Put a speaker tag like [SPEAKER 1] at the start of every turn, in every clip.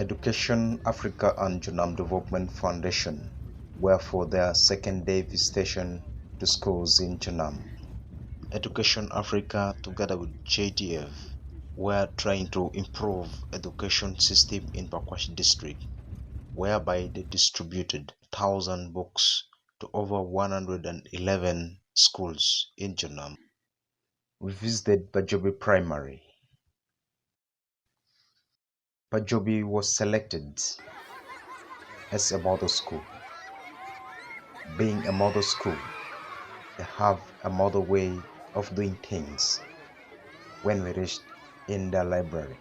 [SPEAKER 1] Education Africa and Jonam Development Foundation were for their second-day visitation to schools in Jonam. Education Africa, together with JDF, were trying to improve education system in Pakwach District, whereby they distributed 1,000 books to over 111 schools in Jonam. We visited Pajobi Primary. Pajobi was selected as a model school. Being a model school, they have a model way of doing things. When we reached in the library,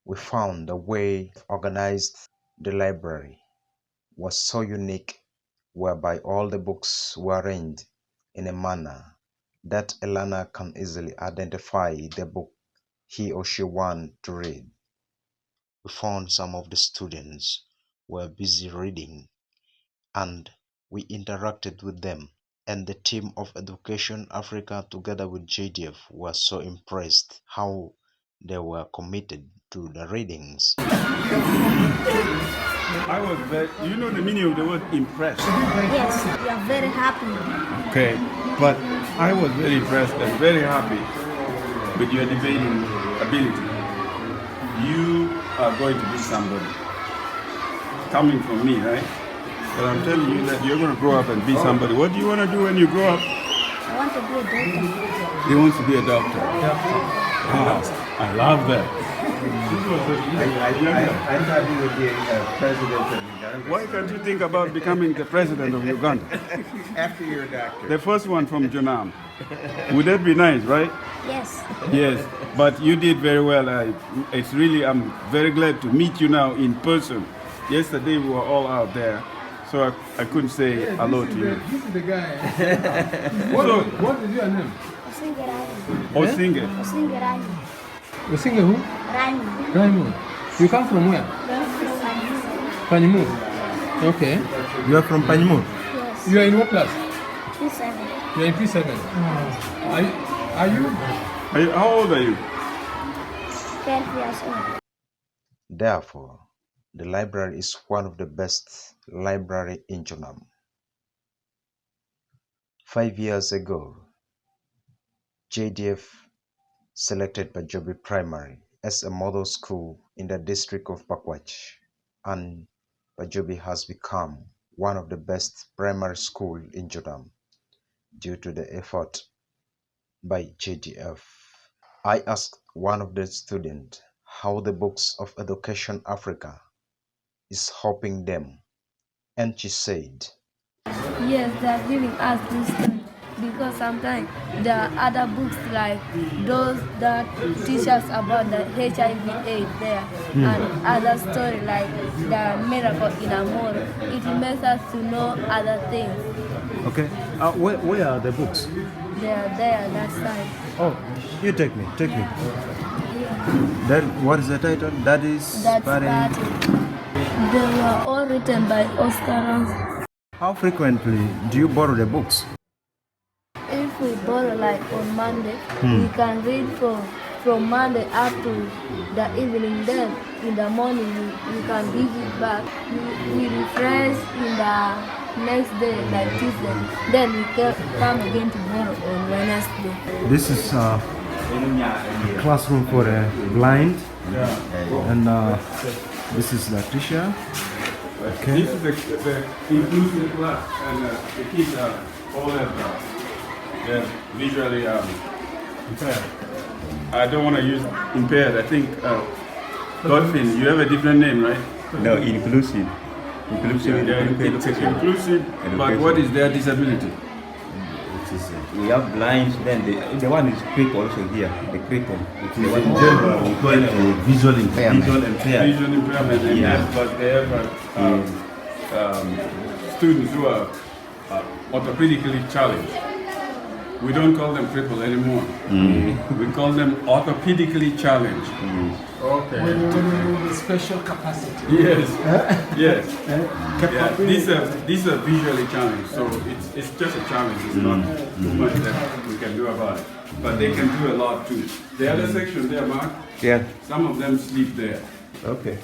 [SPEAKER 1] we found the way organized the library was so unique, whereby all the books were arranged in a manner that a learner can easily identify the book he or she wants to read. We found some of the students were busy reading, and we interacted with them, and the team of Education Africa together with JDF were so impressed how they were committed to the readings.
[SPEAKER 2] I was very, you know the meaning of the word impressed?
[SPEAKER 3] Yes, we are very happy.
[SPEAKER 2] Okay, but I was very impressed and very happy with your debating ability. You are going to be somebody. Coming from me, right? But I'm telling you that you're going to grow up and be somebody. What do you want to do when you grow up?
[SPEAKER 3] I want to be a doctor.
[SPEAKER 2] He wants to be a doctor. Oh, I love that.
[SPEAKER 4] I thought he would be a president of Uganda.
[SPEAKER 2] Why can't you think about becoming the president of Uganda?
[SPEAKER 4] After you're a doctor.
[SPEAKER 2] The first one from Jonam. Would that be nice, right?
[SPEAKER 3] Yes.
[SPEAKER 2] Yes, but you did very well. It's really, I'm very glad to meet you now in person. Yesterday we were all out there, so I couldn't say hello to you.
[SPEAKER 5] This is the guy. What is your name?
[SPEAKER 2] Osinge.
[SPEAKER 5] The singer who? Raymond. You come from where? Panyimur. Okay.
[SPEAKER 4] You are from Pajobi?
[SPEAKER 3] Yes.
[SPEAKER 5] You are in what class?
[SPEAKER 3] P7.
[SPEAKER 5] You are in P7. Are you?
[SPEAKER 2] How old are you?
[SPEAKER 3] 12 years old.
[SPEAKER 1] Therefore, the library is one of the best library in Jonam. 5 years ago, JDF selected Pajobi Primary as a model school in the district of Pakwach, and Pajobi has become one of the best primary schools in Jonam due to the effort by JDF. I asked one of the students how the books of Education Africa is helping them, and she said,
[SPEAKER 6] Yes, they are giving us this time because sometimes there are other books like those that teach us about the HIV/AIDS there and other stories like the miracle in Amor. It makes us to know other things.
[SPEAKER 4] Okay. Where are the books?
[SPEAKER 6] They are there that side.
[SPEAKER 4] Oh, you take me. That, what is the title? That is
[SPEAKER 6] That's
[SPEAKER 4] Parent.
[SPEAKER 6] that. They were all written by Oscar.
[SPEAKER 4] How frequently do you borrow the books?
[SPEAKER 6] If we borrow like on Monday, we can read from Monday up to the evening. Then in the morning we can give it back. We refresh in the next day like Tuesday. Then we come again to borrow on Wednesday.
[SPEAKER 4] This is a classroom for the blind, and this is the teacher. Okay.
[SPEAKER 2] This is the inclusive class, and the kids are all they're visually impaired. I don't want to use impaired. I think Godfin, you have a different name, right?
[SPEAKER 7] No, inclusive. Inclusive.
[SPEAKER 2] It's inclusive, but what is their disability?
[SPEAKER 7] We have blinds, then the one is crippled also here, the cripple. It's the one
[SPEAKER 4] In general, we call it visual impairment.
[SPEAKER 7] visual impaired.
[SPEAKER 2] Visual impairment, and
[SPEAKER 7] Yeah.
[SPEAKER 2] but they have students who are orthopedically challenged. We don't call them crippled anymore. We call them orthopedically challenged.
[SPEAKER 5] Okay. Special capacity.
[SPEAKER 2] Yes, yes. Yeah, these are visually challenged, so it's just a challenge. It's not too much that we can do about it. But they can do a lot too. The other section there, Mark,
[SPEAKER 7] Yeah.
[SPEAKER 2] some of them sleep there. Okay.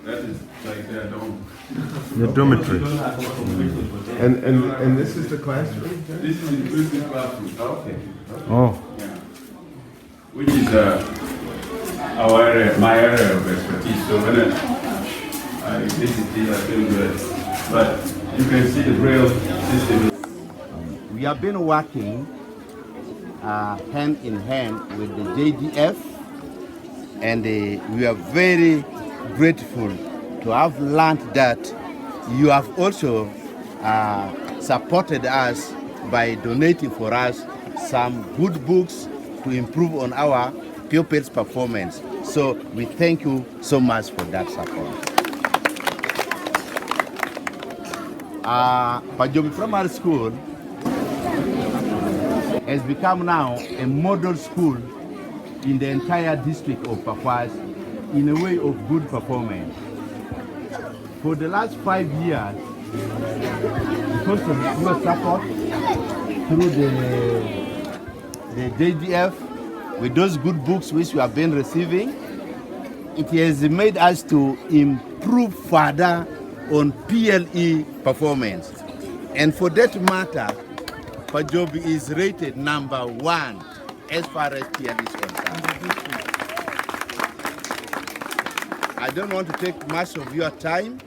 [SPEAKER 2] That is like their dorm.
[SPEAKER 4] The dormitory.
[SPEAKER 5] And this is the classroom?
[SPEAKER 2] This is inclusive classroom.
[SPEAKER 5] Okay.
[SPEAKER 4] Oh,
[SPEAKER 2] Yeah. Which is our area, my area of expertise. So when I visit this, I feel good. But you can see the Braille system.
[SPEAKER 8] We have been working hand in hand with the JDF, and we are very grateful to have learned that you have also supported us by donating for us some good books to improve on our pupils' performance. So we thank you so much for that support. Pajobi Primary School has become now a model school in the entire district of Pakwach in a way of good performance. For the last 5 years, because of your support through the JDF, with those good books which we have been receiving, it has made us to improve further on PLE performance. And for that matter, Pajobi is rated #1 as far as PLE is concerned. I don't want to take much of your time.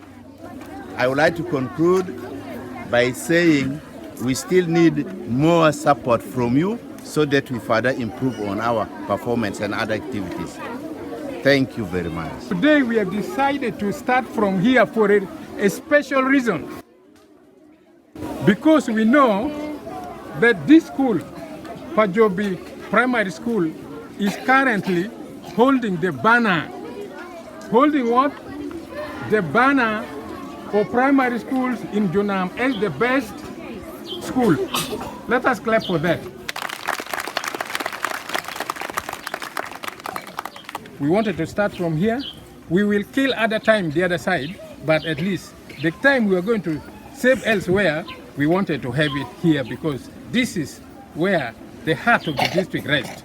[SPEAKER 8] I would like to conclude by saying we still need more support from you so that we further improve on our performance and other activities. Thank you very much.
[SPEAKER 9] Today we have decided to start from here for a special reason. Because we know that this school, Pajobi Primary School, is currently holding the banner. Holding what? The banner for primary schools in Jonam as the best school. Let us clap for that. We wanted to start from here. We will kill other time the other side, but at least the time we are going to save elsewhere, we wanted to have it here because this is where the heart of the district rests.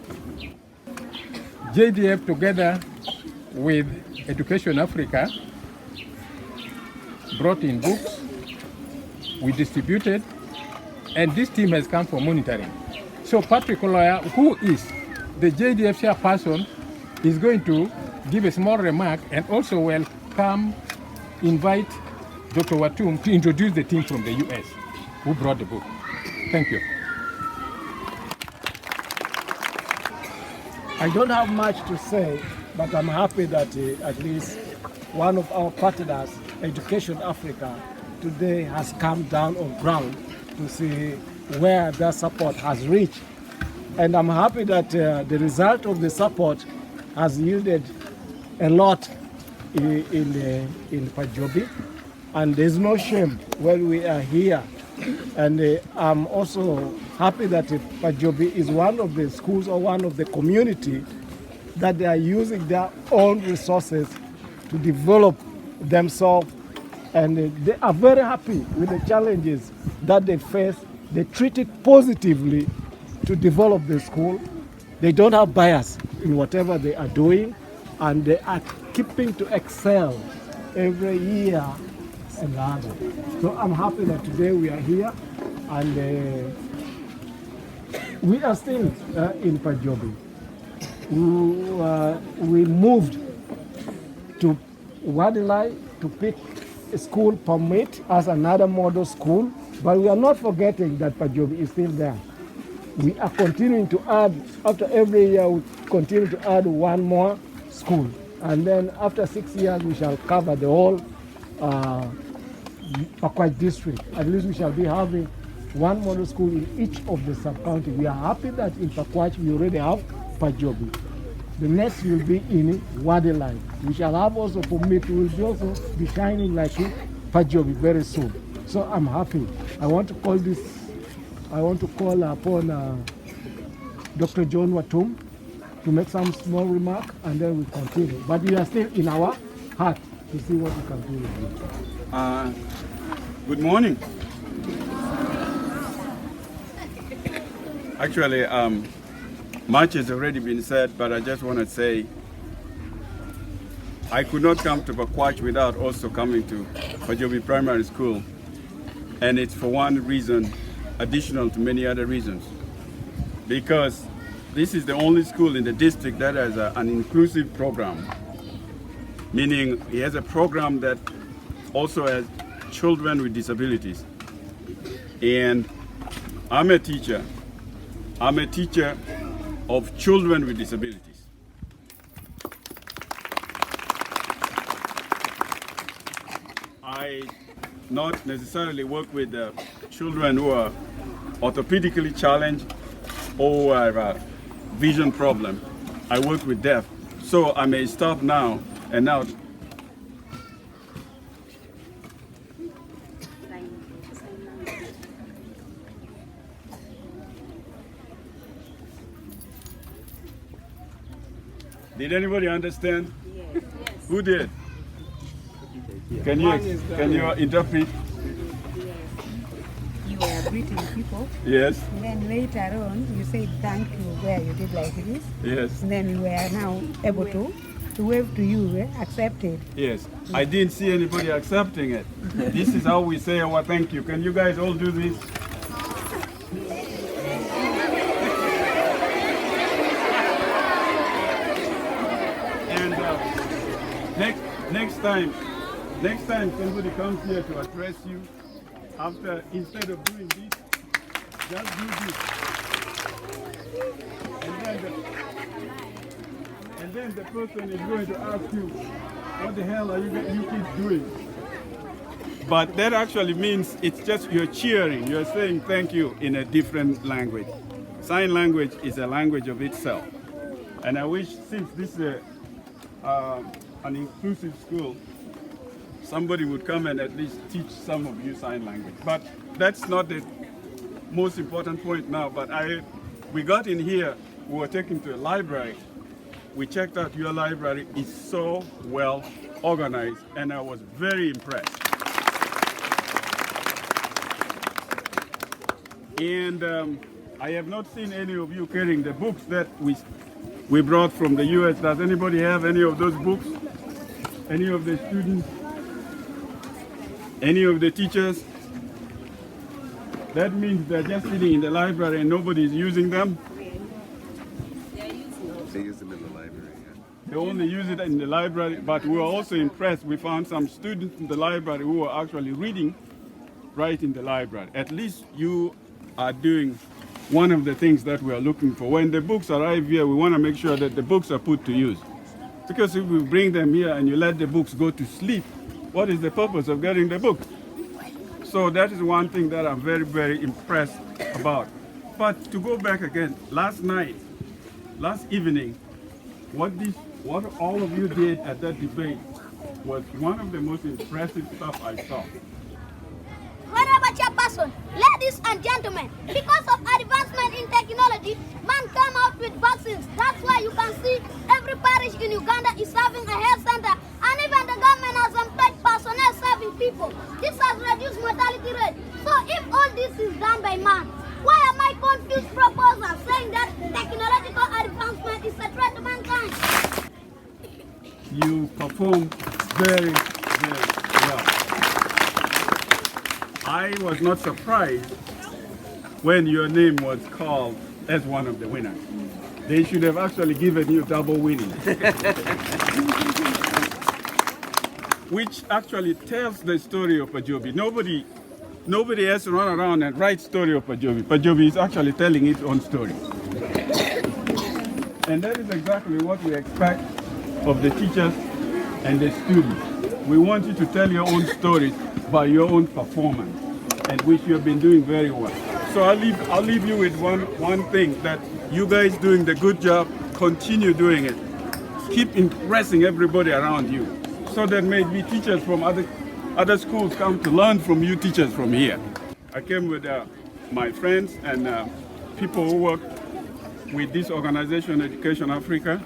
[SPEAKER 9] JDF together with Education Africa brought in books, we distributed, and this team has come for monitoring. So Patrick Lawyer, who is the JDF chairperson, is going to give a small remark and also invite Dr. Watum to introduce the team from the US who brought the book. Thank you.
[SPEAKER 10] I don't have much to say, but I'm happy that at least one of our partners, Education Africa, today has come down on ground to see where their support has reached. And I'm happy that the result of the support has yielded a lot in Pajobi. And there's no shame when we are here. And I'm also happy that Pajobi is one of the schools or one of the community that they are using their own resources to develop themselves. And they are very happy with the challenges that they face. They treat it positively to develop the school. They don't have bias in whatever they are doing, and they are keeping to excel every year and other. So I'm happy that today we are here, and we are still in Pajobi. We moved to Wadilai to pick a school permit as another model school, but we are not forgetting that Pajobi is still there. We are continuing to add, after every year we continue to add one more school, and then after 6 years we shall cover the whole Pakwach District. At least we shall be having one model school in each of the sub-counties. We are happy that in Pakwach we already have Pajobi. The next will be in Wadilai. We shall have also permit, we will also be shining like Pajobi very soon. So I'm happy. I want to call upon Dr. John Watum to make some small remark, and then we continue. But we are still in our heart to see what we can do with it.
[SPEAKER 2] Good morning. Actually, much has already been said, but I just want to say I could not come to Pakwach without also coming to Pajobi Primary School. And it's for one reason, additional to many other reasons. Because this is the only school in the district that has an inclusive program. Meaning it has a program that also has children with disabilities. And I'm a teacher. I'm a teacher of children with disabilities. I not necessarily work with children who are orthopedically challenged or have a vision problem. I work with deaf. So I may stop now and now. Did anybody understand? Yes. Who did? Can you interpret?
[SPEAKER 11] Yes. You were greeting people.
[SPEAKER 2] Yes.
[SPEAKER 11] And then later on, you said thank you where you did like this.
[SPEAKER 2] Yes.
[SPEAKER 11] And then you were now able to wave to you, accepted.
[SPEAKER 2] Yes. I didn't see anybody accepting it. This is how we say our thank you. Can you guys all do this? Next time somebody comes here to address you, instead of doing this, just do this. And then the person is going to ask you, what the hell are you kids doing? But that actually means it's just you're cheering, you're saying thank you in a different language. Sign language is a language of itself. And I wish, since this is an inclusive school, somebody would come and at least teach some of you sign language. But that's not the most important point now. But we got in here, we were taken to a library. We checked out your library. It's so well organized, and I was very impressed. And I have not seen any of you carrying the books that we brought from the US. Does anybody have any of those books? Any of the students? Any of the teachers? That means they're just sitting in the library and nobody is using them?
[SPEAKER 12] They use them in the library. Yeah.
[SPEAKER 2] They only use it in the library, but we were also impressed. We found some students in the library who were actually reading right in the library. At least you are doing one of the things that we are looking for. When the books arrive here, we want to make sure that the books are put to use. Because if we bring them here and you let the books go to sleep, what is the purpose of getting the book? So that is one thing that I'm very, very impressed about. But to go back again, last evening, what all of you did at that debate was one of the most impressive stuff I saw.
[SPEAKER 3] Honorable Chairperson, ladies and gentlemen, because of advancement in technology, man came out with vaccines. That's why you can see every parish in Uganda is having a health center, and even the government has employed personnel serving people. This has reduced mortality rate. So if all this is done by man, why am I confused proposal saying that technological advancement is a threat to mankind?
[SPEAKER 2] You performed very, very well. I was not surprised when your name was called as one of the winners. They should have actually given you double winning. Which actually tells the story of Pajobi. Nobody has to run around and write story of Pajobi. Pajobi is actually telling its own story. And that is exactly what we expect of the teachers and the students. We want you to tell your own stories by your own performance, and which you have been doing very well. So I'll leave you with one thing, that you guys doing the good job, continue doing it. Keep impressing everybody around you, so that maybe teachers from other schools come to learn from you teachers from here. I came with my friends and people who work with this organization, Education Africa,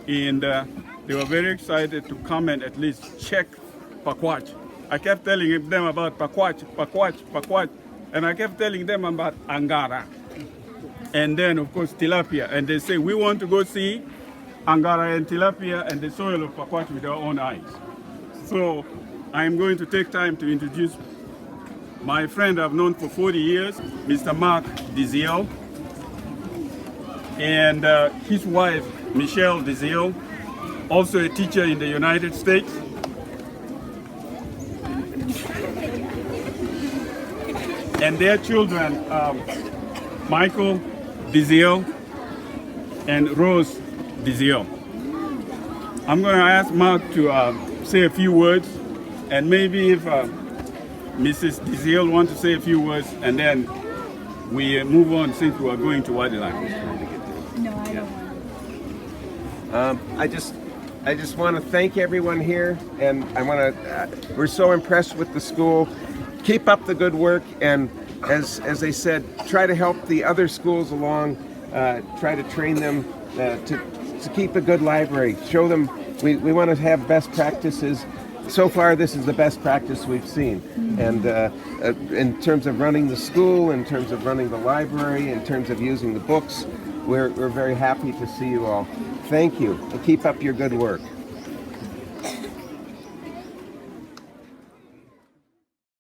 [SPEAKER 2] and they were very excited to come and at least check Pakwach. I kept telling them about Pakwach, and I kept telling them about Angara. And then, of course, tilapia. And they say, we want to go see angara and tilapia and the soil of Pakwach with our own eyes. So I'm going to take time to introduce my friend I've known for 40 years, Mr. Mark Diziel, and his wife, Michelle Diziel, also a teacher in the United States. And their children, Michael Diziel and Rose Diziel. I'm going to ask Mark to say a few words, and maybe if Mrs. Diziel wants to say a few words, and then we move on since we are going to Wadiland.
[SPEAKER 11] No, I don't want.
[SPEAKER 13] I just want to thank everyone here, and I want to. We're so impressed with the school. Keep up the good work, and as they said, try to help the other schools along. Try to train them to keep a good library. Show them we want to have best practices. So far, this is the best practice we've seen. And in terms of running the school, in terms of running the library, in terms of using the books, we're very happy to see you all. Thank you, and keep up your good work.